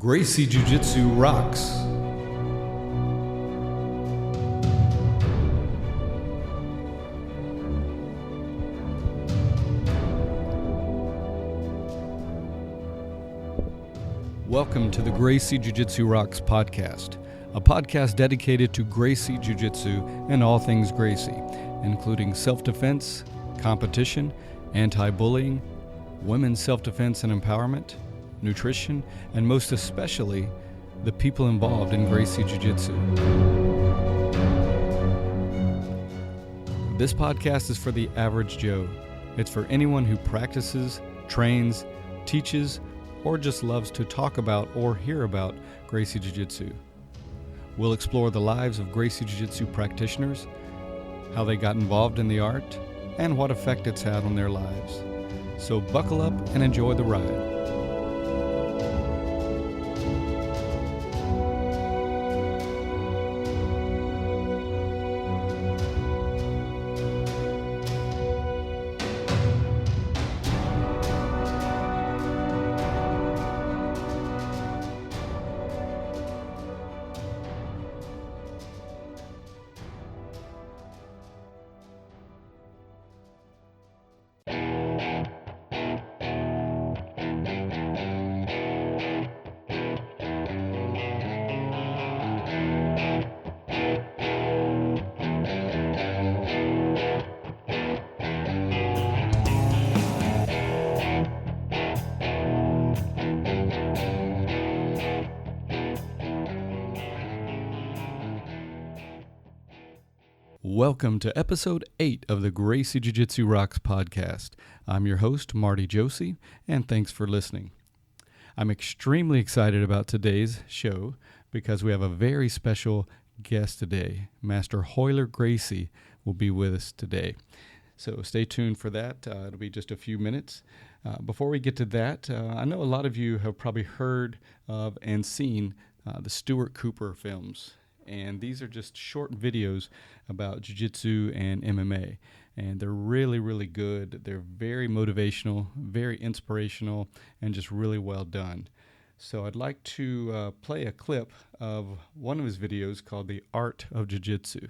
Gracie Jiu-Jitsu rocks. Welcome to the Gracie Jiu-Jitsu Rocks podcast, a podcast dedicated to Gracie Jiu-Jitsu and all things Gracie, including self-defense, competition, anti-bullying, women's self-defense and empowerment, nutrition, and most especially, the people involved in Gracie Jiu-Jitsu. This podcast is for the average Joe. It's for anyone who practices, trains, teaches, or just loves to talk about or hear about Gracie Jiu-Jitsu. We'll explore the lives of Gracie Jiu-Jitsu practitioners, how they got involved in the art, and what effect it's had on their lives. So buckle up and enjoy the ride. Welcome to episode 8 of the Gracie Jiu-Jitsu Rocks podcast. I'm your host, Marty Josie, and thanks for listening. I'm extremely excited about today's show because we have a very special guest today. Master Royler Gracie will be with us today. So stay tuned for that. It'll be just a few minutes. Before we get to that, I know a lot of you have probably heard of and seen the Stuart Cooper films. And these are just short videos about jiu-jitsu and MMA. And they're really, really good. They're very motivational, very inspirational, and just really well done. So I'd like to play a clip of one of his videos called The Art of Jiu-Jitsu.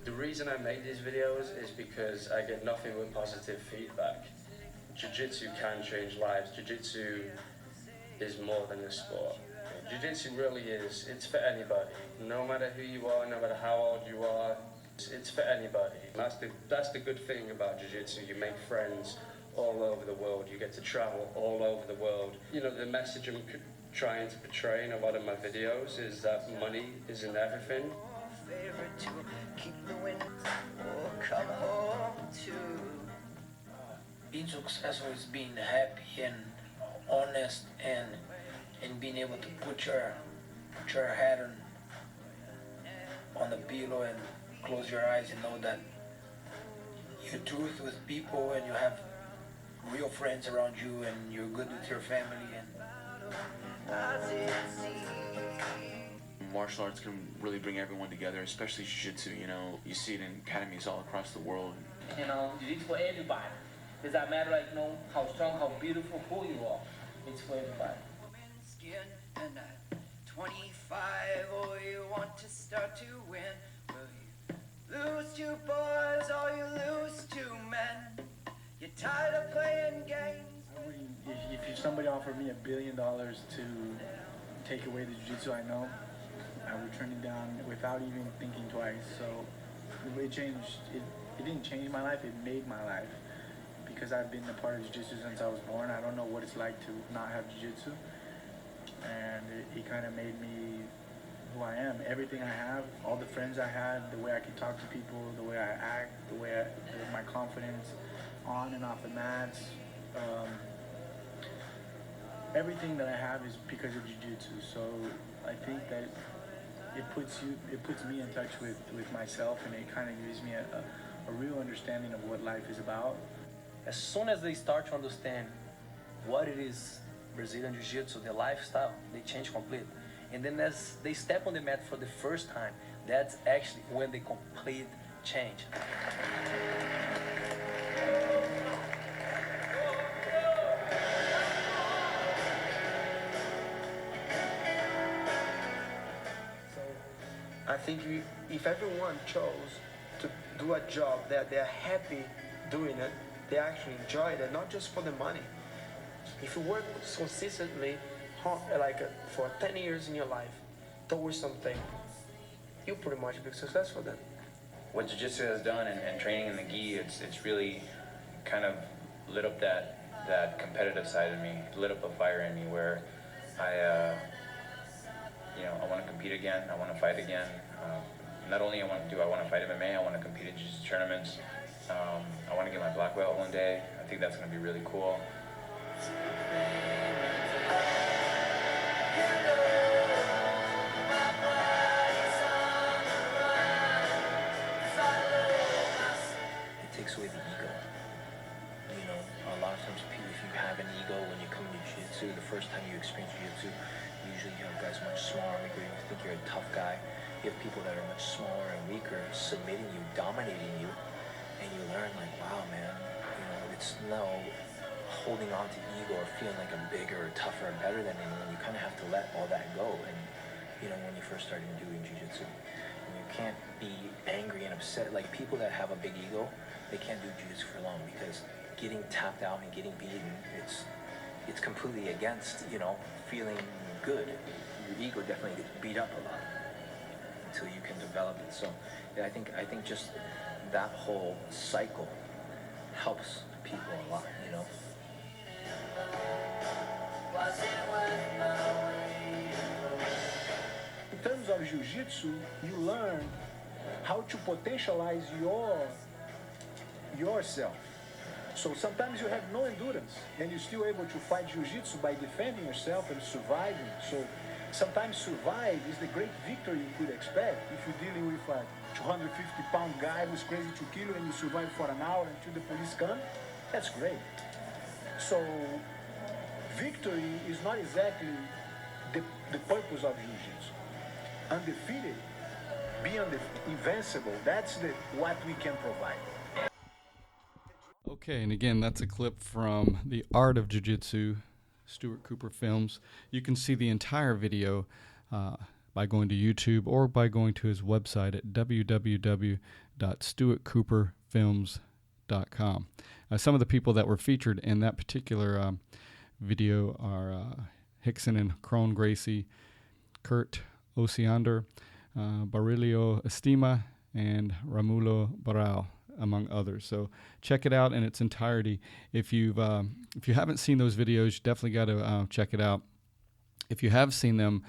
The reason I make these videos is because I get nothing but positive feedback. Jiu-jitsu can change lives. Jiu-jitsu is more than a sport. Jiu-jitsu really is, it's for anybody. No matter who you are, no matter how old you are, it's for anybody. That's the good thing about jiu-jitsu. You make friends all over the world. You get to travel all over the world. You know, the message I'm trying to portray in a lot of my videos is that money isn't everything. Being successful is being happy and honest and being able to put your head on the pillow and close your eyes and know that you're truth with people and you have real friends around you and you're good with your family. Martial arts can really bring everyone together, especially jiu-jitsu. You know, you see it in academies all across the world. You know, jiu-jitsu for everybody. Does that matter, like, you know, how strong, how beautiful, who you are? It's for everybody. 25, oh, you want to start to win. Will you lose to boys or you lose to men? You're tired of playing games. If somebody offered me $1 billion to take away the jiu-jitsu I know, I would turn it down without even thinking twice. So it changed. It didn't change my life. It made my life. Because I've been a part of jiu-jitsu since I was born, I don't know what it's like to not have jiu-jitsu. And it kind of made me who I am. Everything I have, all the friends I had, the way I can talk to people, the way I act, my confidence on and off the mats. Everything that I have is because of jiu-jitsu. So I think that it puts me in touch with myself, and it kind of gives me a real understanding of what life is about. As soon as they start to understand what it is Brazilian Jiu-Jitsu, the lifestyle, they change completely. And then as they step on the mat for the first time, that's actually when they complete change. I think if everyone chose to do a job that they're happy doing it, they actually enjoy it, not just for the money. If you work consistently, for 10 years in your life, towards something, you'll pretty much be successful then. What jiu-jitsu has done and training in the gi, it's really kind of lit up that competitive side of me, lit up a fire in me where I want to compete again, I want to fight again. Not only do I want to fight MMA, I want to compete in jiu-jitsu tournaments. I want to get my black belt one day. I think that's going to be really cool. It takes away the ego. You know, a lot of times people, if you have an ego when you come into jiu-jitsu, the first time you experience jiu-jitsu, usually you have guys much smaller, weaker, you think you're a tough guy. You have people that are much smaller and weaker submitting you, dominating you, and you learn like, wow, man, you know, it's no holding on to ego or feeling like I'm bigger or tougher or better than anyone. You kind of have to let all that go. And, you know, when you first started doing jiu-jitsu, you can't be angry and upset. Like people that have a big ego, they can't do jiu-jitsu for long because getting tapped out and getting beaten, it's completely against, you know, feeling good. Your ego definitely gets beat up a lot until you can develop it. So yeah, I think just that whole cycle helps people a lot, you know. In terms of jiu-jitsu, you learn how to potentialize yourself. So sometimes you have no endurance and you're still able to fight jiu-jitsu by defending yourself and surviving. So sometimes survive is the great victory you could expect if you're dealing with a 250-pound guy who's crazy to kill you and you survive for an hour until the police come. That's great. So victory is not exactly the purpose of jiu-jitsu. Undefeated, being invincible, that's what we can provide. Okay, and again, that's a clip from The Art of Jiu-Jitsu, Stuart Cooper Films. You can see the entire video by going to YouTube or by going to his website at www.stuartcooperfilms.com. Some of the people that were featured in that particular video are Hickson and Royler Gracie, Kurt Osiander, Barilio Estima, and Ramulo Barao, among others. So check it out in its entirety. If you haven't seen those videos, you definitely got to check it out. If you have seen them,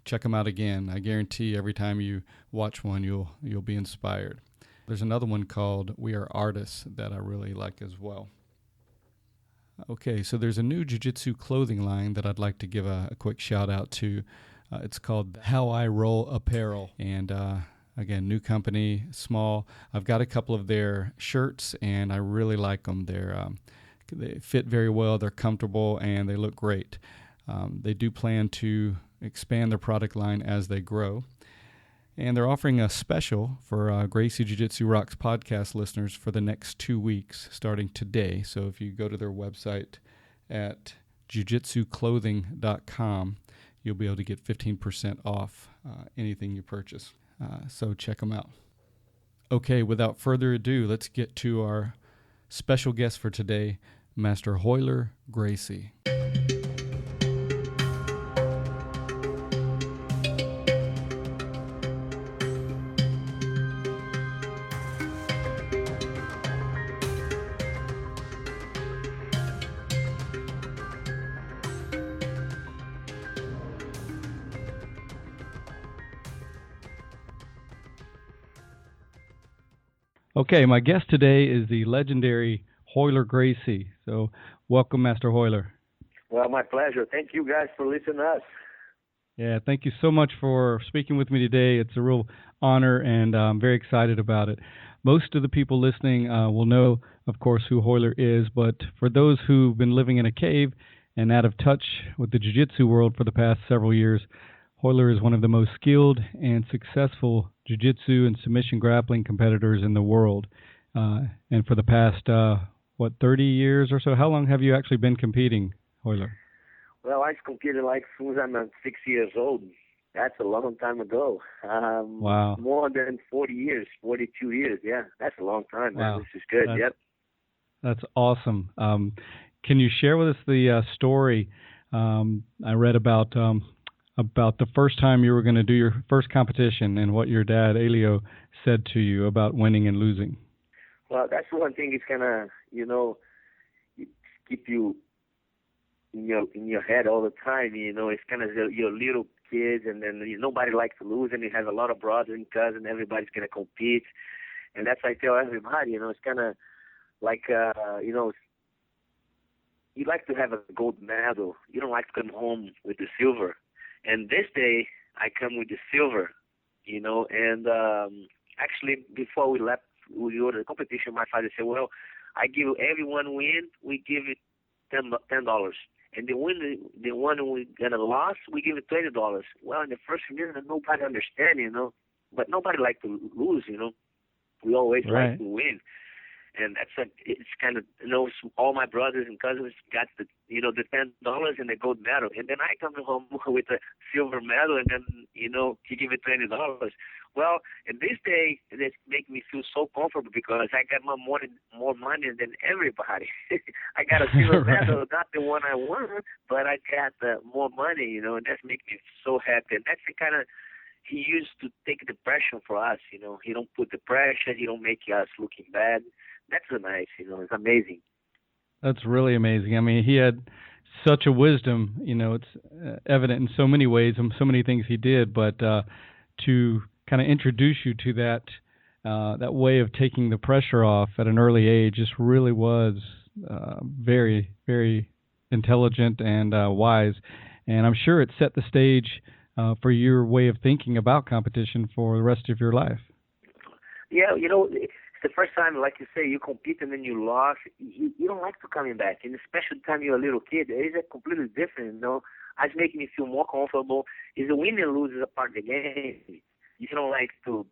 check them out again. I guarantee every time you watch one, you'll be inspired. There's another one called We Are Artists that I really like as well. Okay, so there's a new jiu-jitsu clothing line that I'd like to give a quick shout out to. It's called How I Roll Apparel, and again, new company, small. I've got a couple of their shirts, and I really like them. They fit very well, they're comfortable, and they look great. They do plan to expand their product line as they grow. And they're offering a special for Gracie Jiu-Jitsu Rocks podcast listeners for the next 2 weeks, starting today. So if you go to their website at jujitsuclothing.com, you'll be able to get 15% off anything you purchase. So check them out. Okay, without further ado, let's get to our special guest for today, Master Royler Gracie. Okay, my guest today is the legendary Royler Gracie. So welcome, Master Royler. Well, my pleasure. Thank you guys for listening to us. Yeah, thank you so much for speaking with me today. It's a real honor, and I'm very excited about it. Most of the people listening will know, of course, who Royler is, but for those who've been living in a cave and out of touch with the jiu-jitsu world for the past several years, Royler is one of the most skilled and successful jiu-jitsu and submission grappling competitors in the world. And for the past, 30 years or so? How long have you actually been competing, Royler? Well, I've competed like since I'm 6 years old. That's a long time ago. Wow. More than 40 years, 42 years. Yeah, that's a long time, man. Wow. This is good. Yep. That's awesome. Can you share with us the story I read about the first time you were going to do your first competition and what your dad, Elio, said to you about winning and losing? Well, that's one thing. It's gonna, keep you in your head all the time. It's kind of your little kids, and then nobody likes to lose, and you have a lot of brothers and cousins. Everybody's gonna compete, and that's I tell everybody. It's kind of like you like to have a gold medal. You don't like to come home with the silver. And this day I come with the silver. And actually before we left, we go to the competition. My father said, "Well, I give everyone win. We give it $10. And the one we gonna lost, we give it $20. Well, in the first minute, nobody understand, but nobody like to lose, We always Right. like to win, and it's kind of all my brothers and cousins got the the $10 and the gold medal, and then I come home with a silver medal, and then he give it $20. Well, in this day, it make me feel so comfortable because I got more money than everybody. I got a silver Right. medal, not the one I won, but I got more money, and that make me so happy. And that's the kind of he used to take the pressure for us, He don't put the pressure. He don't make us looking bad. That's so nice, It's amazing. That's really amazing. I mean, he had such a wisdom. It's evident in so many ways and so many things he did. But to kind of introduce you to that way of taking the pressure off at an early age just really was very, very intelligent and wise. And I'm sure it set the stage for your way of thinking about competition for the rest of your life. Yeah, it's the first time, like you say, you compete and then you lost. You don't like to coming back, and especially the time you're a little kid, it is a completely different. It's making me feel more comfortable. Is the win and lose is a part of the game. You don't like to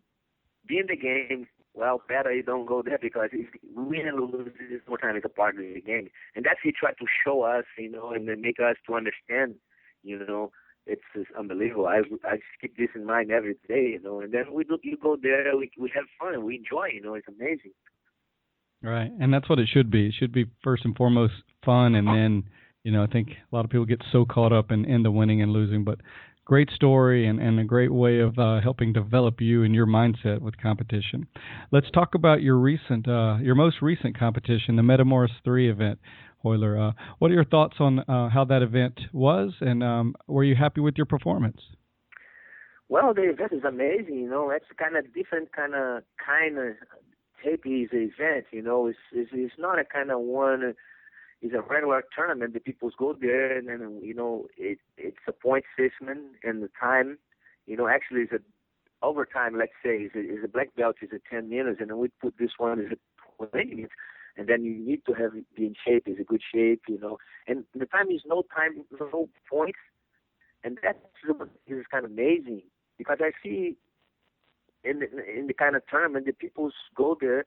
be in the game. Well, better you don't go there because if win and lose is more time is a part of the game, and that's he tried to show us, and then make us to understand, It's just unbelievable. I just keep this in mind every day, And then you go there, we have fun, we enjoy, It's amazing. Right, and that's what it should be. It should be first and foremost fun, and then I think a lot of people get so caught up in the winning and losing. But great story and a great way of helping develop you and your mindset with competition. Let's talk about your most recent competition, the Metamoris 3 event. Royler, what are your thoughts on how that event was, and were you happy with your performance? Well, the event is amazing. It's kind of different kind of happy event. It's not a kind of one. It's a regular tournament. The people go there, and then it's a point system and the time. Actually, it's a overtime. Let's say is a black belt is a 10 minutes, and then we put this one as a 20 minutes. And then you need to be in shape, is a good shape, And the time is no time, no points. And that is kind of amazing because I see in the kind of tournament, the people go there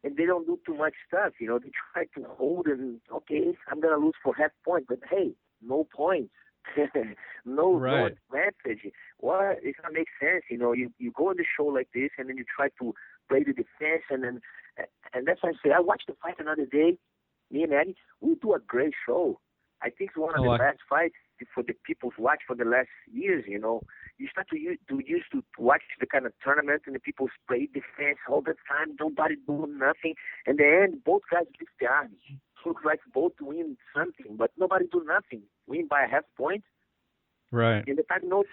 and they don't do too much stuff, They try to hold and, okay, I'm going to lose for half point, but hey, no points. no advantage. Well, it doesn't make sense, You go on the show like this and then you try to play the defense and that's why I say I watched the fight another day. Me and Eddie, we do a great show. I think it's one of the best fights for the people to watch for the last years. You start to used to watch the kind of tournament and the people play defense all the time. Nobody doing nothing. In the end, both guys lift the arms. Looks like both win something, but nobody do nothing. Win by a half point. Right. In the time, no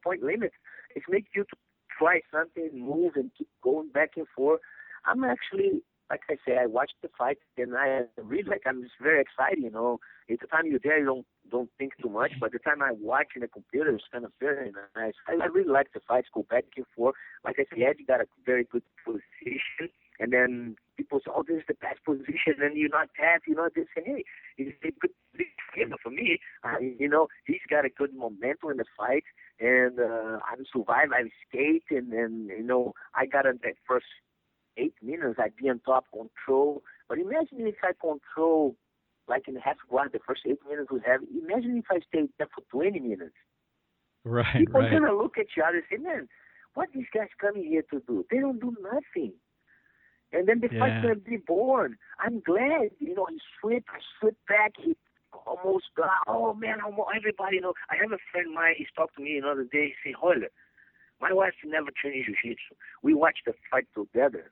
point limit. It makes you to try something, move, and keep going back and forth. I'm actually, like I say, I watched the fight, and I really I'm just very excited, It's the time you're there, you don't think too much, but the time I watch in the computer, it's kind of very nice. I really like the fights, go back and forth. Like I said, Eddie got a very good position, and then people say, oh, this is the best position, and you're not happy, they say, hey, it's a good position for me. He's got a good momentum in the fight, and I'm survived, I skate, and I got in that first 8 minutes, I'd be on top, control. But imagine if I control, like in half guard, the first 8 minutes was heavy. Imagine if I stayed there for 20 minutes. Right, People right. gonna look at you and say, man, what these guys coming here to do? They don't do nothing. And then the fight's gonna be bored. I'm glad, I slipped back, he almost got, oh man, everybody I have a friend of mine, he talked to me another day, he said, Royler, my wife never trained jiu-jitsu. We watched the fight together,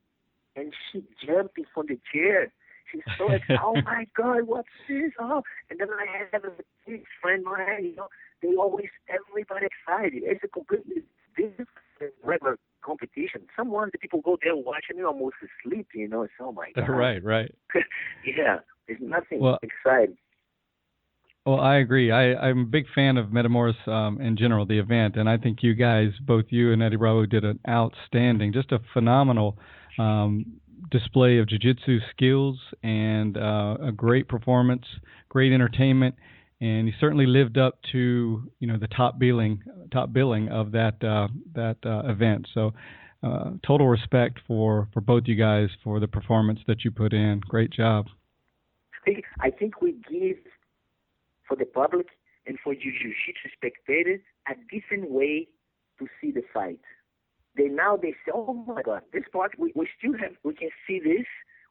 and she jumping from the chair. She's so excited. Oh my God, what's this? Oh, and then I have a big friend of mine. They always everybody excited. It's a completely different regular competition. The people go there watching, they almost asleep. It's oh my God. Right. Yeah, there's nothing exciting. Well, I agree. I'm a big fan of Metamoros in general, the event, and I think you guys, both you and Eddie Bravo, did an outstanding, just a phenomenal display of jiu-jitsu skills and a great performance, great entertainment, and you certainly lived up to the top billing of that event. So, total respect for both you guys for the performance that you put in. Great job. I think we give for the public and for jiu-jitsu spectators a different way to see the fight. They say, oh my God, this part we still have, we can see this,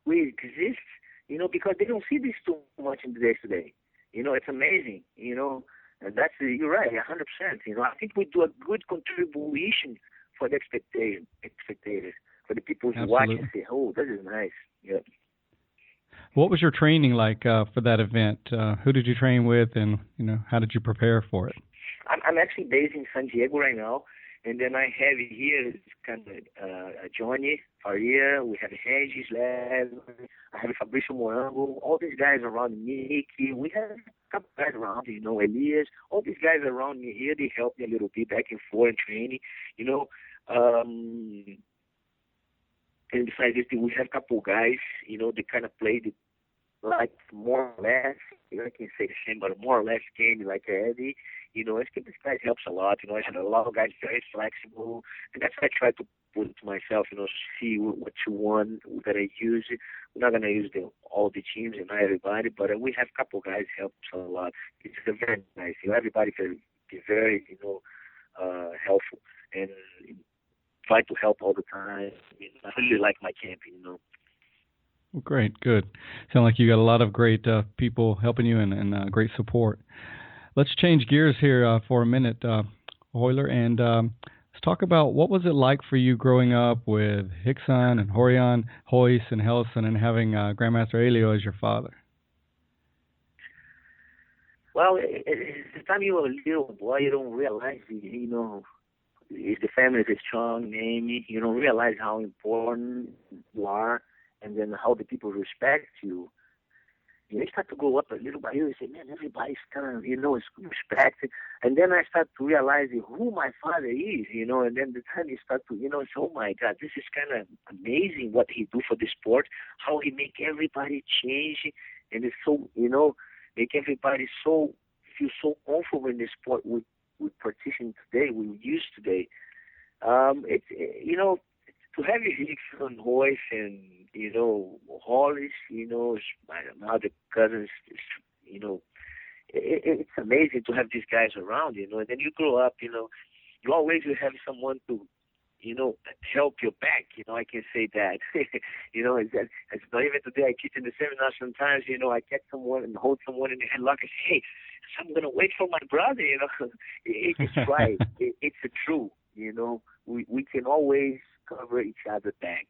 we exist, because they don't see this too much in the day today. It's amazing, and that's, you're right, 100%. I think we do a good contribution for the spectators, for the people who watch and say, oh, this is nice. Yeah. What was your training like for that event? Who did you train with, and how did you prepare for it? I'm actually based in San Diego right now, and then I have here kind of Johnny Faria, we have Regis Lev, I have Fabrício Morango, all these guys around me. We have a couple guys around, Elias, all these guys around me here. They help me a little bit back and forth in training, And besides this, we have a couple guys, they kind of played like more or less, I can say the same, but more or less game like Eddie. I think this guy helps a lot. I had a lot of guys very flexible, and that's what I try to put to myself, see what you want, we're going to use it. We're not going to use all the teams and not everybody, but we have a couple guys helps a lot. It's very nice. Everybody can be very, helpful and try to help all the time. I really like my camping, Well, great, good. Sound like you got a lot of great people helping you and great support. Let's change gears here for a minute, Royler, and let's talk about what was it like for you growing up with Rickson and Rorion, Royce and Helson, and having Grandmaster Elio as your father. Well, at the time you were a little boy, you don't realize, if the family is a strong name, you don't realize how important you are, and then how the people respect you. You start to go up a little by little, you say, man, everybody's kind of, is respected. And then I start to realize who my father is, and then the time you start to, say, oh my God, this is kind of amazing what he do for the sport, how he make everybody change, and it's so, make everybody feel so comfortable in the sport we participate today, we use today. It's, to have Rickson, Royce, and, Hollis, my other cousins, it's amazing to have these guys around, and then you grow up, you always will have someone to, help your back, I can say that. It's not even today, I teach in the seminar sometimes, I catch someone and hold someone in the headlock and say, hey, I'm going to wait for my brother, It's right. It's true, we can always cover each other back.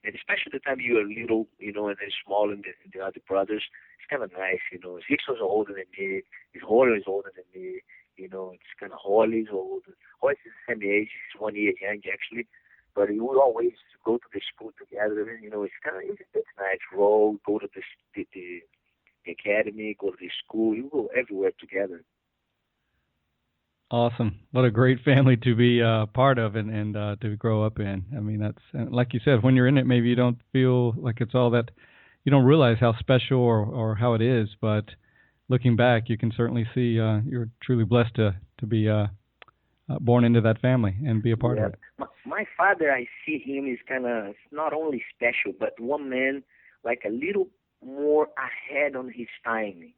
And especially the time you are little, and then small and the other brothers, it's kind of nice, Rickson's older than me, his Royler is older than me, it's kind of Holly's older. Holly's is the same age, he's 1 year young actually, but we would always go to the school together, it's nice, roll, go to the academy, go to the school, you go everywhere together. Awesome. What a great family to be part of and to grow up in. I mean, that's, like you said, when you're in it, maybe you don't feel like it's all that, you don't realize how special or how it is, but looking back, you can certainly see you're truly blessed to be born into that family and be a part of it. My father, I see him is kind of not only special, but one man like a little more ahead on his time.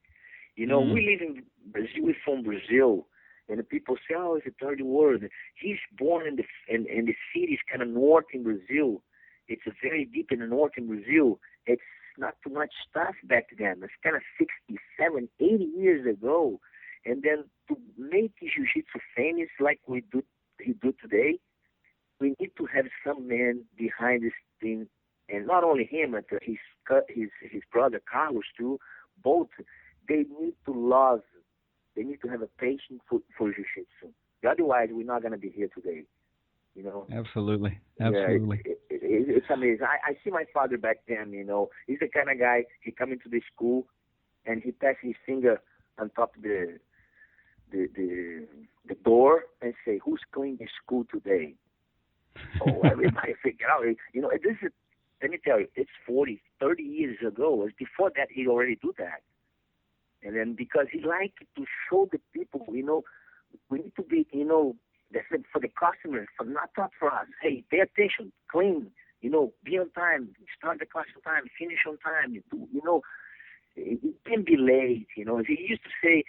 We live in Brazil, we're from Brazil, And the people say, oh, it's a third world. He's born in the cities kind of north in Brazil. It's a very deep in the north in Brazil. It's not too much stuff back then. It's kind of 60, 70, 80 years ago. And then to make jiu-jitsu famous like he do today, we need to have some man behind this thing, and not only him, but his brother Carlos too. Both, they need to love. They need to have a passion for jiu-jitsu. Otherwise, we're not going to be here today. You know. Absolutely. Yeah, it's amazing. I see my father back then. You know, he's the kind of guy. He come into the school, and he pass his finger on top of the door and say, "Who's cleaning the school today?" So everybody figure out. You know, this is. Let me tell you, it's 40, 30 years ago. Before that, he already do that. And then because he liked to show the people, you know, we need to be, you know, that's for the customers, not for us. Hey, pay attention, clean, you know, be on time, start the class on time, finish on time. You know, you can't be late. You know, he used to say,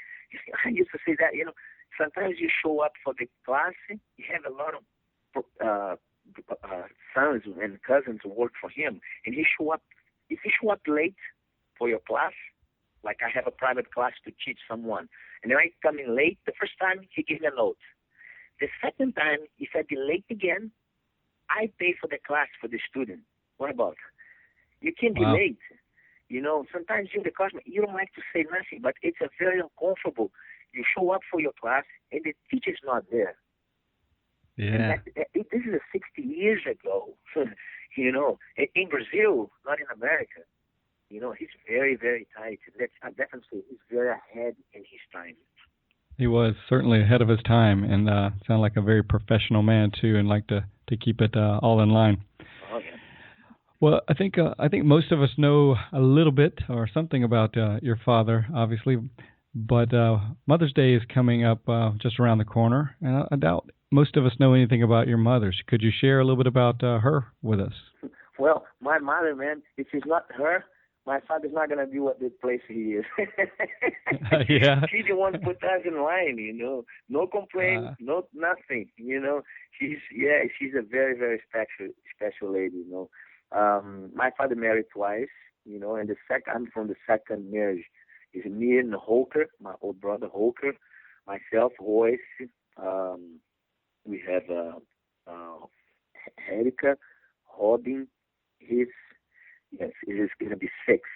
I used to say that, you know, sometimes you show up for the class, you have a lot of sons and cousins who work for him, and if you show up late for your class, like I have a private class to teach someone, and then I come in late the first time, he gives me a note. The second time, if I be late again, I pay for the class for the student. What about? You can't be late. You know, sometimes you're the customer, you don't like to say nothing, but it's a very uncomfortable. You show up for your class, and the teacher's not there. Yeah. This is 60 years ago, you know. In Brazil, not in America, you know, he's very, very tight. I definitely say he's very ahead in his time. He was certainly ahead of his time, and sounded like a very professional man too, and like to keep it all in line. Oh, yeah. Well, I think most of us know a little bit or something about your father, obviously, but Mother's Day is coming up just around the corner, and I doubt most of us know anything about your mother. Could you share a little bit about her with us? Well, my mother, man, if it's not her, my father's not going to be what the place he is. Yeah. She's the one who put us in line, you know. No complaint, no nothing, you know. She's a very, very special lady, you know. My father married twice, you know, and I'm from the second marriage. It's me and Holker, my old brother Holker, myself, Royce. We have Erika, Robin. It is going to be 6.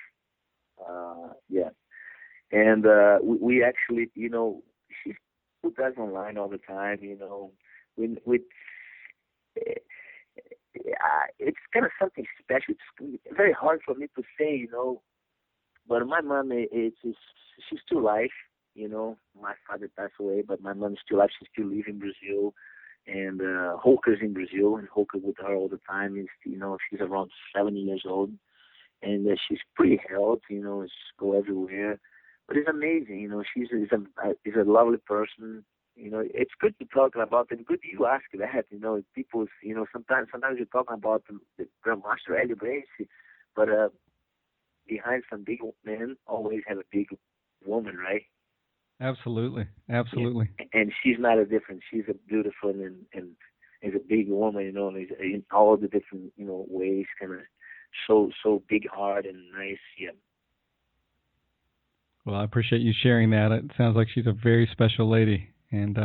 And we actually, you know, she put us online all the time, you know. It's kind of something special. It's very hard for me to say, you know. But my mom, she's still alive, you know. My father passed away, but my mom is still alive. She still lives in Brazil. And Holker's in Brazil, and Holker with her all the time. Is, you know, she's around 70 years old, and she's pretty healthy, you know. She go everywhere, but it's amazing, you know. She's a lovely person, you know. It's good to talk about it. Good you ask that, you know. People, you know, sometimes you're talking about the Grandmaster Royler Gracie, but behind some big men always have a big woman, right? Absolutely. And she's not a different. She's a beautiful and is a big woman, you know, and in all the different, you know, ways, kind of so big heart and nice. Yeah. Well, I appreciate you sharing that. It sounds like she's a very special lady, and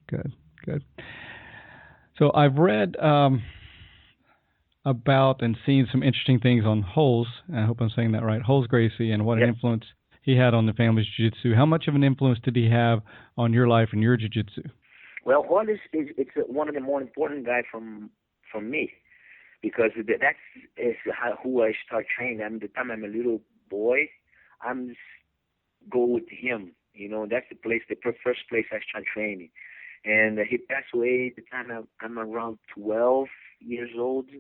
good. So I've read about and seen some interesting things on Holes. I hope I'm saying that right. Holes Gracie, and what an influence he had on the family's jiu-jitsu. How much of an influence did he have on your life and your jiu-jitsu? Well, Holes it's one of the more important guys from me, because that's who I start training. The time I'm a little boy, I'm go with him. You know, that's the first place I start training. And he passed away the time I'm around 12 years old,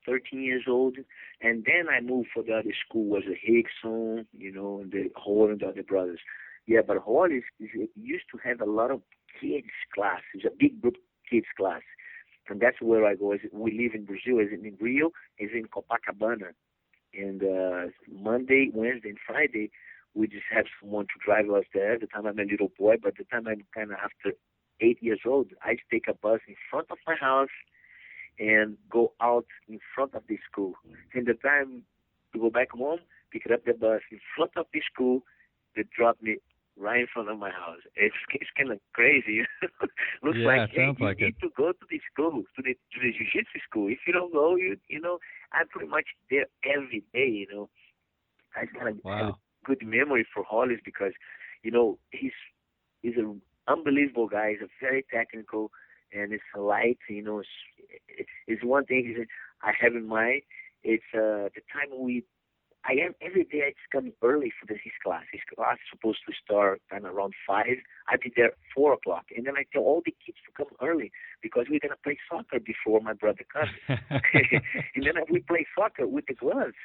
13 years old, and then I moved for the other school, was a Hickson, you know, and the Hall and the other brothers. Yeah, but Hall used to have a lot of kids class. It's a big group kids class, and that's where I go. We live in Brazil, is in Rio, is in Copacabana, and Monday, Wednesday, and Friday we just have someone to drive us there. The time I'm a little boy, but the time I'm kind of after 8 years old, I take a bus in front of my house and go out in front of the school. And the time to go back home, pick up the bus in front of the school, they drop me right in front of my house. It's kind of crazy. Looks like, hey, you need to go to the school, to the jiu-jitsu school. If you don't go, you know, I'm pretty much there every day, you know. I kind of have a good memory for Hollis because, you know, he's an unbelievable guy. He's a very technical, and it's light, you know. It's one thing I have in mind. It's the time I am every day. I just come early for his class. His class is supposed to start kind of around 5. I be there 4 o'clock, and then I tell all the kids to come early because we're gonna play soccer before my brother comes. And then we play soccer with the gloves.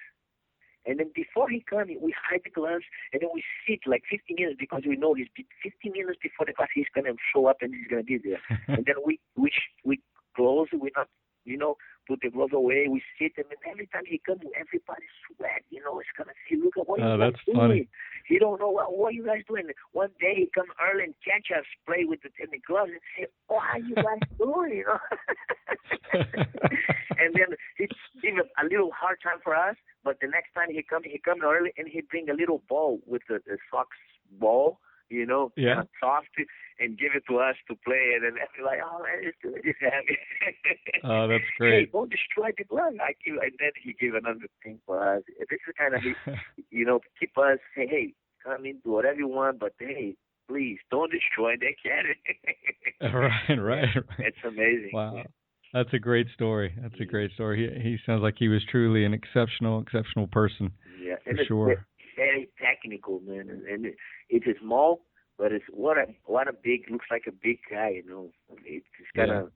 And then before he comes, we hide the gloves, and then we sit like 15 minutes because we know 15 minutes before the class he's gonna show up and he's gonna be there. And then we close. We not, you know, put the gloves away. We sit, and then every time he comes, everybody sweat. You know, it's gonna see. Look at what you guys doing. Funny. He don't know what you guys doing. One day he come early and catch us play with the gloves and say, "Oh, how you guys doing?" You know. And then it's even a little hard time for us. But the next time he come early and he bring a little ball with the socks ball, you know, kind of soft, and give it to us to play. And then we're like, oh, man, it's good. It's happy. Oh, that's great. Hey, don't destroy the glove. And then he gave another thing for us. This is kind of, you know, keep us, say, hey, come in, do whatever you want, but hey, please don't destroy the cannon. Right. It's amazing. Wow. Yeah. That's a great story. A great story. He sounds like he was truly an exceptional person. Yeah, for sure. It's very technical, man, and it's small, but it's what a big, looks like a big guy, you know. It's kind of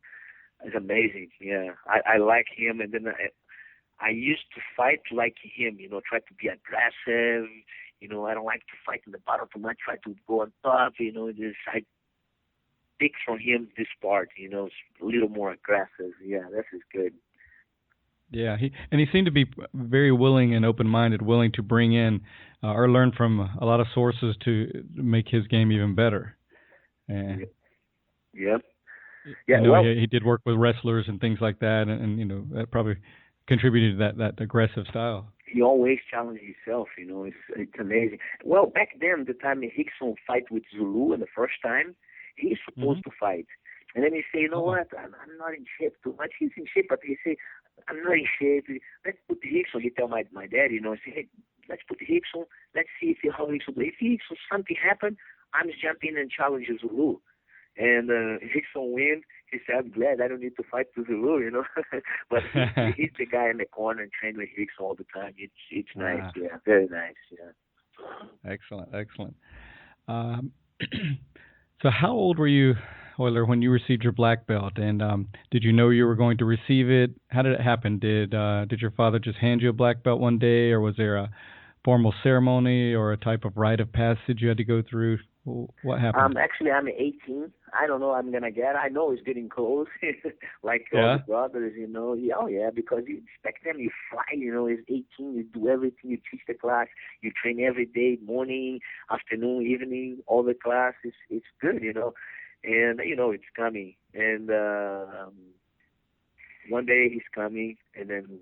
it's amazing. Yeah, I like him, and then I used to fight like him, you know, try to be aggressive. You know, I don't like to fight in the bottom too much. Try to go on top, you know. I pick from him this part, you know, a little more aggressive. Yeah, this is good. Yeah, he seemed to be very willing and open-minded, willing to bring in or learn from a lot of sources to make his game even better. Yeah. I know he did work with wrestlers and things like that, and you know, that probably contributed to that aggressive style. He always challenged himself, you know. It's amazing. Well, back then, the time Rickson fight with Zulu and the first time, he's supposed to fight. And then he say, you know what, I'm not in shape too much. He's in shape, but he say, I'm not in shape. Let's put Rickson. He tell my dad, you know, say, hey, let's put Rickson. Let's see how Rickson plays. If Rickson, something happen, I'm jumping and challenge Zulu. And Rickson win. He said, I'm glad I don't need to fight to Zulu, you know. But he's the guy in the corner and train with Rickson all the time. It's nice, yeah, very nice, yeah. Excellent. So how old were you, Royler, when you received your black belt? And did you know you were going to receive it? How did it happen? Did your father just hand you a black belt one day, or was there a formal ceremony or a type of rite of passage you had to go through? What happened? Actually, I'm 18. I don't know I'm going to get. I know it's getting close, like all the brothers, you know. Because you expect them, you fly, you know, it's 18, you do everything, you teach the class, you train every day, morning, afternoon, evening, all the classes. It's good, you know. And, you know, it's coming. And one day he's coming, and then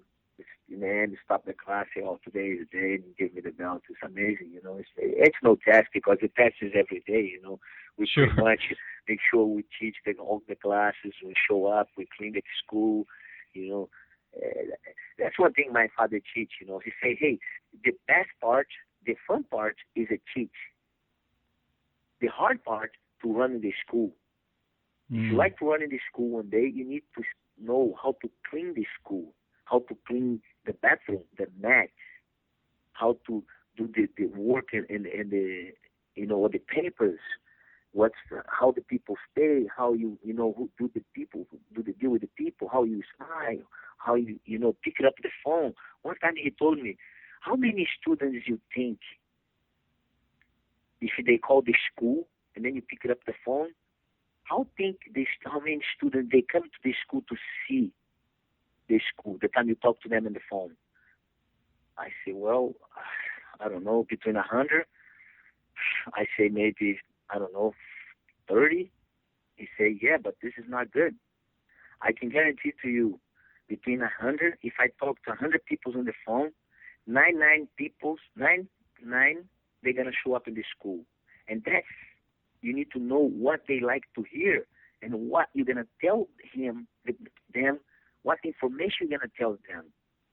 in the end, stop the class, say, oh, today is the day, and give me the belt. It's amazing, you know. It's no test because the test is every day, you know. We pretty much make sure we teach all the classes, we show up, we clean the school, you know. That's one thing my father teach, you know. He say, hey, the best part, the fun part is to teach. The hard part to run in the school. If you like to run in the school one day, you need to know how to clean the school, how to clean the bathroom, the mats, how to do the work and the, you know, the papers, how the people stay, how you know, who do the deal with the people, how you smile, how you know, pick up the phone. One time he told me, how many students you think, if they call the school and then you pick up the phone, how many students they come to the school to see the school, the time you talk to them on the phone? I say, well, I don't know, between 100. I say maybe, I don't know, 30. He say, yeah, but this is not good. I can guarantee to you, between 100, if I talk to 100 people on the phone, 99 people, nine, they're going to show up in the school. And that's, you need to know what they like to hear and what you're going to tell them, what information you're going to tell them.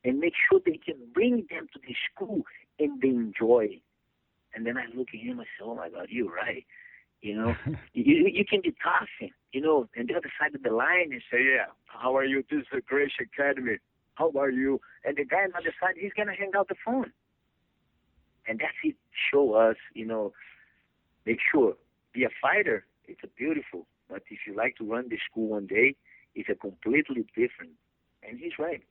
And make sure they can bring them to the school and they enjoy it. And then I look at him and say, oh my God, you're right. You know, you can be talking, you know, and the other side of the line and say, yeah, how are you? This is a Gracie Academy. How are you? And the guy on the other side, he's going to hang out the phone. And that's it. Show us, you know, make sure. Be a fighter. It's a beautiful. But if you like to run the school one day, it's a completely different. And he's right.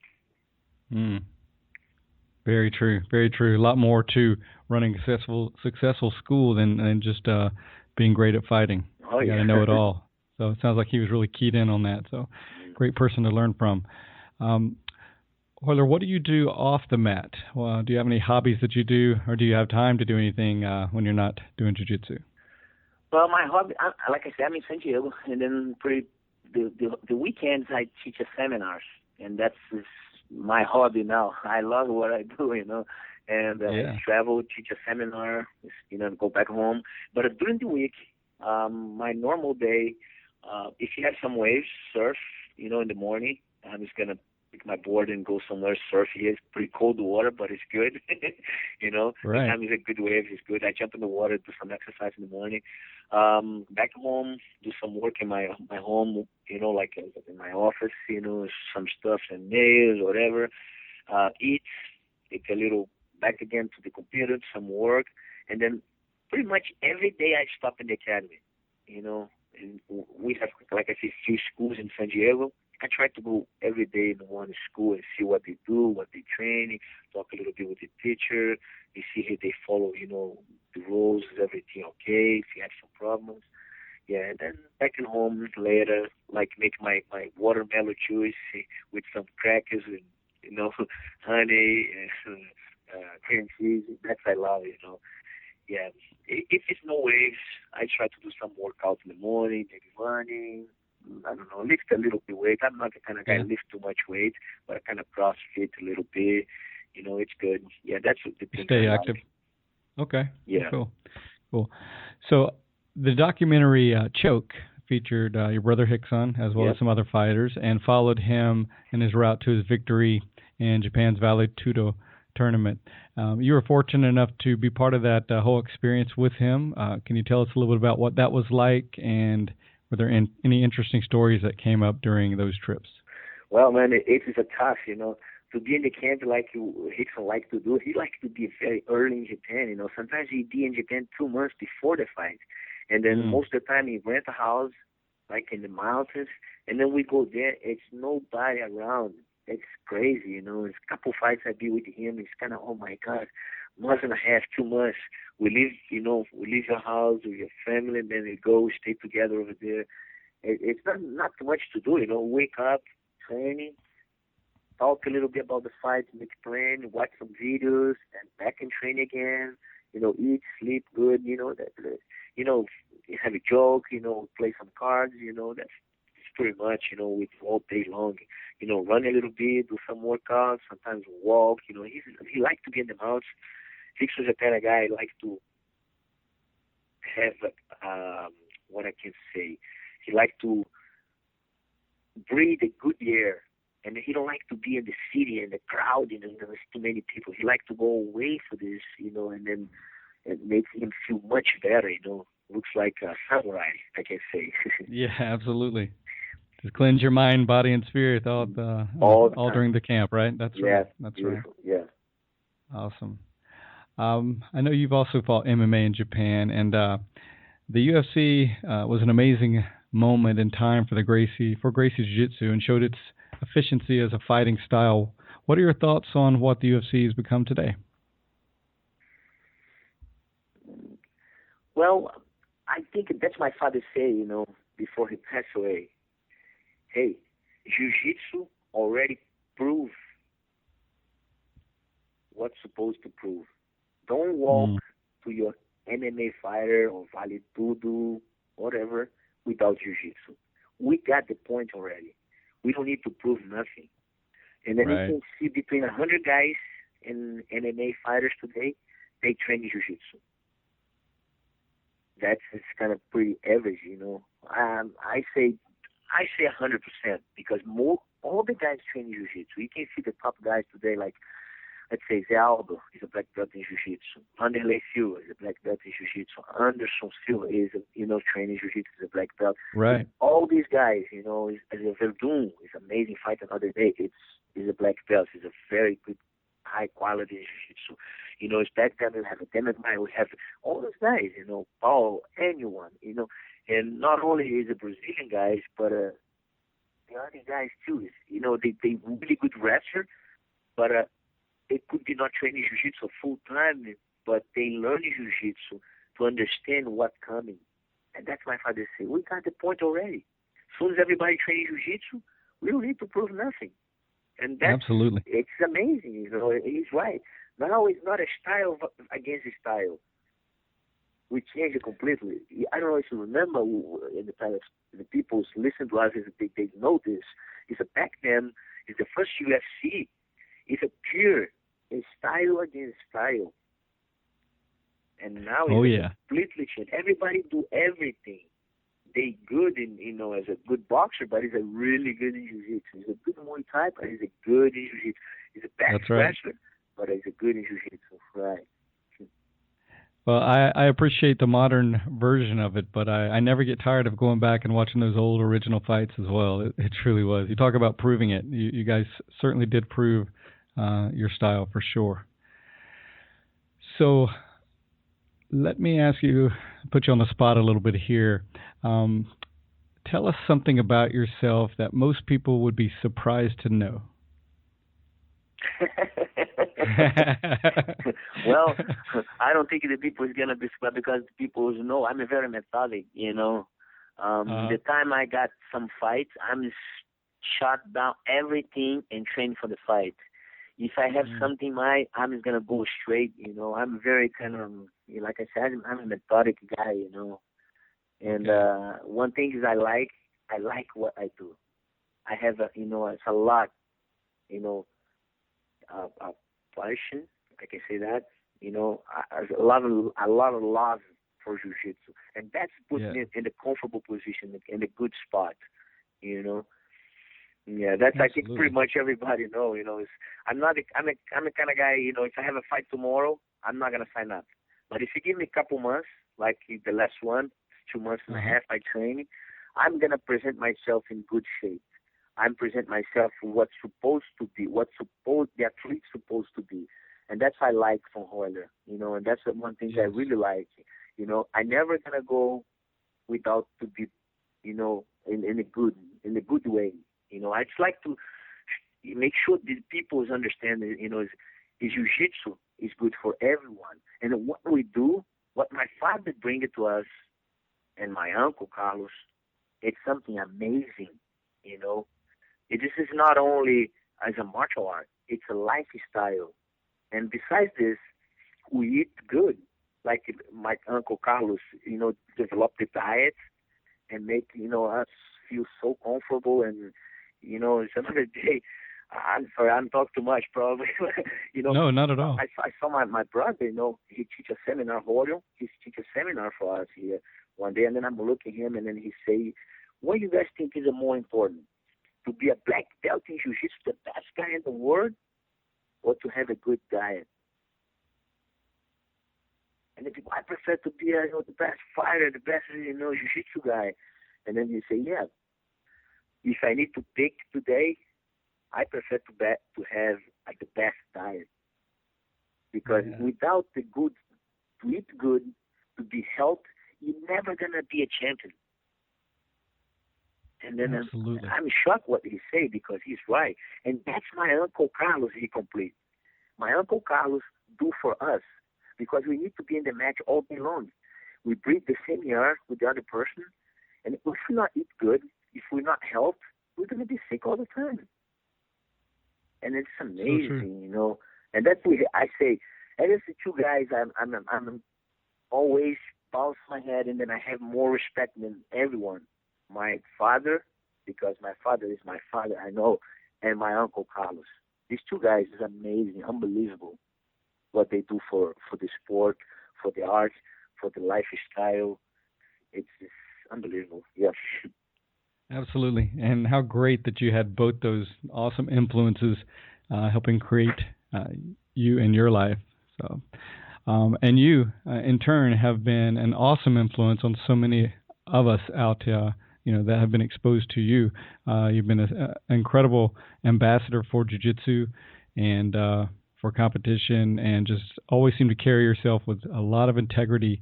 Very true. Very true. A lot more to running a successful school than just being great at fighting. Oh, you got to know it all. So it sounds like he was really keyed in on that. So great person to learn from. Royler, what do you do off the mat? Well, do you have any hobbies that you do, or do you have time to do anything when you're not doing jiu-jitsu? Well, my hobby, like I said, I'm in San Diego, and then the weekends I teach seminars, and that's my hobby now. I love what I do, you know, and I travel, teach a seminar, you know, go back home. But during the week, my normal day, if you have some waves, surf, you know, in the morning, I'm just going to pick my board and go somewhere, surf. It's pretty cold water, but it's good. You know, right. Sometimes it's a good wave, it's good. I jump in the water, do some exercise in the morning. Back home, do some work in my home, you know, like in my office, you know, some stuff and nails, whatever. Eat, take a little back again to the computer, some work, and then pretty much every day I stop in the academy, you know. And we have, like I said, few schools in San Diego. I try to go every day in one school and see what they do, what they train, talk a little bit with the teacher, you see how they follow, you know, the rules, is everything okay, if you have some problems. Yeah, and then back at home later, like make my watermelon juice with some crackers and, you know, honey and cream cheese. That's I love, you know. Yeah, if it's no waves, I try to do some workout in the morning, maybe running. I don't know, lift a little bit weight. I'm not the kind of guy who lifts too much weight, but I kind of CrossFit a little bit. You know, it's good. Yeah, that's what the thing. Stay active. Okay. Yeah. Cool. So the documentary Choke featured your brother Hickson as well as some other fighters and followed him in his route to his victory in Japan's Vale Tudo tournament. You were fortunate enough to be part of that whole experience with him. Can you tell us a little bit about what that was like, and were there any interesting stories that came up during those trips? Well, man, it is a tough, you know, to be in the camp like Hickson liked to do. He liked to be very early in Japan, you know. Sometimes he'd be in Japan 2 months before the fight. And then most of the time he rent a house, like in the mountains, and then we go there. It's nobody around. It's crazy, you know. It's a couple fights I be with him. It's kind of, oh, my God, month and a half, 2 months. We leave your house with your family, and then we go stay together over there. It's not too much to do, you know. Wake up, training, talk a little bit about the fight, make plan, watch some videos, and back and train again. You know, eat, sleep good. You know have a joke. You know, play some cards. You know, that's pretty much. You know, with all day long. You know, run a little bit, do some workouts, sometimes walk. You know, he likes to be in the mountains. Hickson's a kind of guy who likes to have, what I can say, he likes to breathe a good air. And he don't like to be in the city and the crowd, you know, there's too many people. He likes to go away for this, you know, and then it makes him feel much better, you know. Looks like a samurai, I can say. Yeah, absolutely. Just cleanse your mind, body, and spirit all during the camp, right? That's right. That's beautiful. Right. Yeah. Awesome. I know you've also fought MMA in Japan, and the UFC was an amazing moment in time for Gracie Jiu-Jitsu and showed its efficiency as a fighting style. What are your thoughts on what the UFC has become today? Well, I think that's my father say, you know, before he passed away. Hey, Jiu-Jitsu already proved what's supposed to prove. Don't walk to your MMA fighter or Vale Tudo, whatever, without jiu-jitsu. We got the point already. We don't need to prove nothing. And then you can see between 100 guys and MMA fighters today, they train jiu-jitsu. That's kind of pretty average, you know. I say 100% because all the guys train jiu-jitsu. You can see the top guys today, like let's say Zé Aldo is a black belt in jiu-jitsu. Vanderlei Silva is a black belt in jiu-jitsu. Anderson Silva is training jiu-jitsu, is a black belt. Right. All these guys, as a Verdun is amazing fight another day. Is a black belt. Is a very good, high quality jiu-jitsu. It's back then we have a Demetri, we have all those guys, Paul, anyone, and not only is the Brazilian guys, but the other guys too. They really good wrestler, but they could be not training jiu-jitsu full time, but they learn jiu-jitsu to understand what's coming. And that's my father say, we got the point already. As soon as everybody training jiu-jitsu, we don't need to prove nothing. And that's, absolutely, it's amazing. He's right. Now it's not a style against a style. We changed it completely. I don't know if you remember in the past, the people who listen to us, they know this. It's a back then, it's the first UFC. It's a pure style against style. And now it's completely changed. Everybody do everything. They good as a good boxer, but he's a really good in jiu-jitsu. He's a good Muay Thai, but he's a good in jiu-jitsu. He's a bad wrestler, but he's a good in jiu-jitsu. Right. Well, I appreciate the modern version of it, but I never get tired of going back and watching those old original fights as well. It truly was. You talk about proving it. You guys certainly did prove your style for sure. So let me ask you, put you on the spot a little bit here. Tell us something about yourself that most people would be surprised to know. Well, I don't think the people is gonna be surprised because people know I'm a very methodic. The time I got some fights, I'm shut down everything and train for the fight. If I have something, I'm just gonna go straight. I'm very kind of, like I said, I'm a methodic guy. And one thing is I like what I do. I have it's a lot, a passion, I can say that. A lot of love for jiu-jitsu, and that's put me in the comfortable position, in the good spot. Yeah, that's Absolutely. I think pretty much everybody know. I'm the kind of guy. If I have a fight tomorrow, I'm not gonna sign up. But if you give me a couple months, like the last one, 2 months and a half, I train, I'm gonna present myself in good shape. I'm present myself what's supposed to be, the athlete's supposed to be, and that's what I like from Royler. And that's one thing I really like. I never gonna go without to be, in a good way. I just like to make sure that people understand that, jiu-jitsu is good for everyone. And what we do, what my father bring it to us, and my uncle Carlos, it's something amazing. This is not only as a martial art, it's a lifestyle. And besides this, we eat good. Like my uncle Carlos, developed the diet and make, us feel so comfortable. And, it's another day. I'm sorry, I'm talking too much probably. No, not at all. I saw my brother, he teach a seminar, Royler. He teach a seminar for us here one day. And then I'm looking at him and then he say, what do you guys think is more important? To be a black belt in jiu-jitsu, the best guy in the world, or to have a good diet? And then people, I prefer to be the best fighter, the best jiu-jitsu guy. And then you say, yeah, if I need to pick today, I prefer to have the best diet. Because without the good, to eat good, to be healthy, you're never gonna be a champion. And then I'm shocked what he say because he's right. And that's my Uncle Carlos, he complete. My Uncle Carlos do for us because we need to be in the match all day long. We breathe the same air with the other person. And if we not eat good, if we're not healthy, we're going to be sick all the time. And it's amazing, And that's what I say. And it's the two guys I'm always bows my head, and then I have more respect than everyone. My father, because my father is my father, I know, and my uncle Carlos. These two guys is amazing, unbelievable what they do for the sport, for the art, for the lifestyle. It's unbelievable. Yeah. Absolutely. And how great that you had both those awesome influences helping create you and your life. So, and you, in turn, have been an awesome influence on so many of us out that have been exposed to you. You've been an incredible ambassador for jiu-jitsu and for competition, and just always seem to carry yourself with a lot of integrity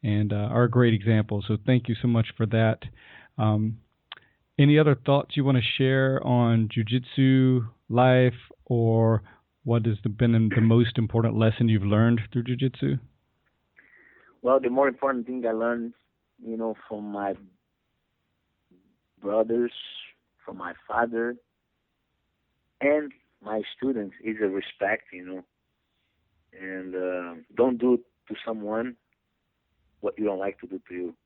and are a great example. So thank you so much for that. Any other thoughts you want to share on jiu-jitsu life, or what has been the most important lesson you've learned through jiu-jitsu? Well, the more important thing I learned, from my brothers, from my father, and my students is a respect, and don't do to someone what you don't like to do to you.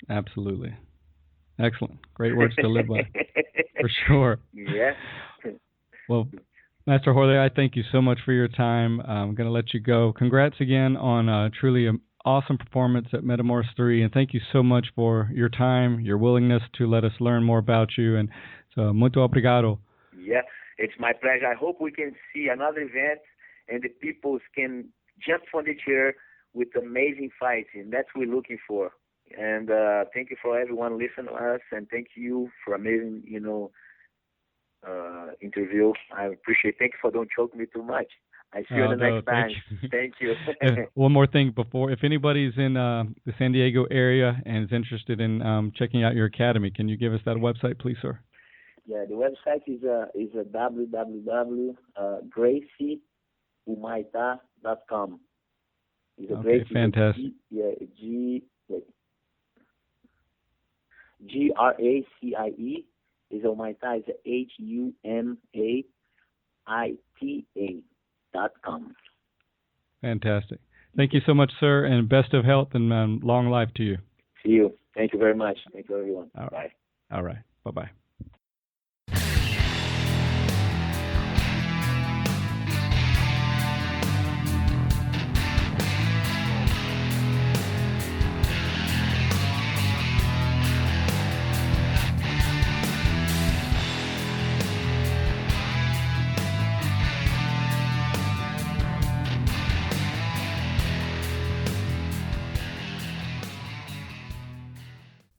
Absolutely. Excellent. Great words to live by, for sure. Yeah. Well, Master Royler, I thank you so much for your time. I'm going to let you go. Congrats again on truly an awesome performance at Metamoris 3, and thank you so much for your time, your willingness to let us learn more about you. And so, muito obrigado. Yeah, it's my pleasure. I hope we can see another event and the people can jump from the chair with amazing fights, and that's what we're looking for. And thank you for everyone listening to us, and thank you for amazing, interview. I appreciate it. Thank you for don't choke me too much. I see you the next time. Thank you. One more thing before, if anybody's in the San Diego area and is interested in checking out your academy, can you give us that website, please, sir? Yeah, the website is www.graciehumaita.com. Okay, fantastic. Gracie is Humaita is HUMAITA.com. Fantastic. Thank you so much, sir, and best of health and long life to you. See you. Thank you very much. Thank you, everyone. All right. Bye. All right. Bye-bye.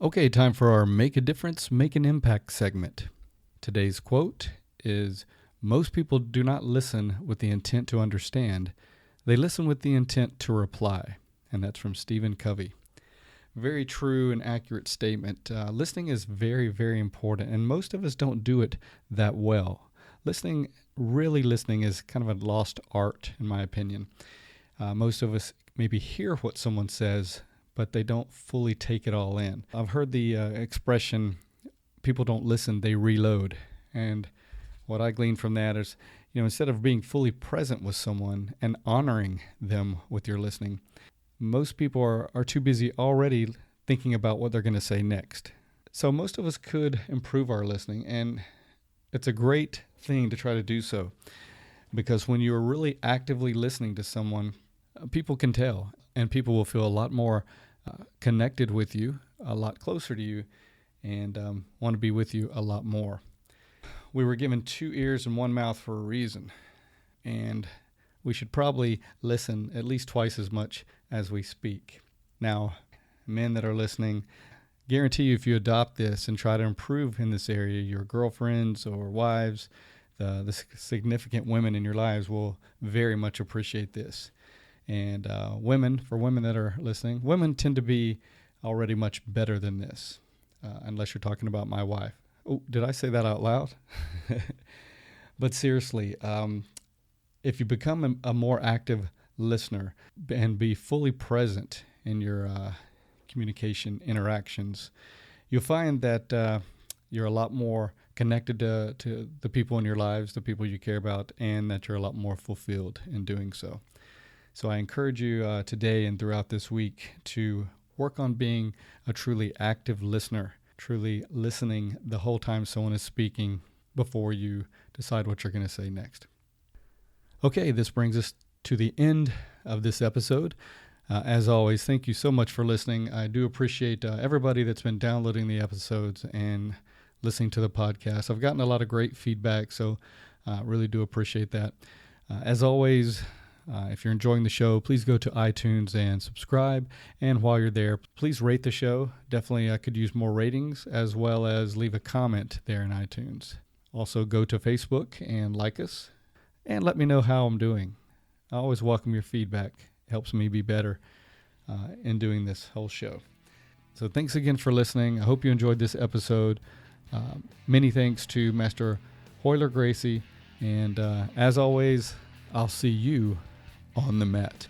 Okay, time for our Make a Difference, Make an Impact segment. Today's quote is, "Most people do not listen with the intent to understand. They listen with the intent to reply." And that's from Stephen Covey. Very true and accurate statement. Listening is very, very important, and most of us don't do it that well. Really listening is kind of a lost art, in my opinion. Most of us maybe hear what someone says, but they don't fully take it all in. I've heard the expression, people don't listen, they reload. And what I glean from that is, instead of being fully present with someone and honoring them with your listening, most people are too busy already thinking about what they're going to say next. So most of us could improve our listening, and it's a great thing to try to do so, because when you're really actively listening to someone, people can tell, and people will feel a lot more connected with you, a lot closer to you, and want to be with you a lot more. We were given 2 ears and 1 mouth for a reason, and we should probably listen at least twice as much as we speak. Now, men that are listening, guarantee you if you adopt this and try to improve in this area, your girlfriends or wives, the significant women in your lives will very much appreciate this. And for women that are listening, women tend to be already much better than this, unless you're talking about my wife. Oh, did I say that out loud? But seriously, if you become a more active listener and be fully present in your communication interactions, you'll find that you're a lot more connected to the people in your lives, the people you care about, and that you're a lot more fulfilled in doing so. So I encourage you today and throughout this week to work on being a truly active listener, truly listening the whole time someone is speaking before you decide what you're going to say next. Okay, this brings us to the end of this episode. As always, thank you so much for listening. I do appreciate everybody that's been downloading the episodes and listening to the podcast. I've gotten a lot of great feedback, so really do appreciate that. As always, if you're enjoying the show, please go to iTunes and subscribe. And while you're there, please rate the show. Definitely, I could use more ratings, as well as leave a comment there in iTunes. Also, go to Facebook and like us, and let me know how I'm doing. I always welcome your feedback. It helps me be better in doing this whole show. So thanks again for listening. I hope you enjoyed this episode. Many thanks to Master Royler Gracie. And as always, I'll see you on the mat.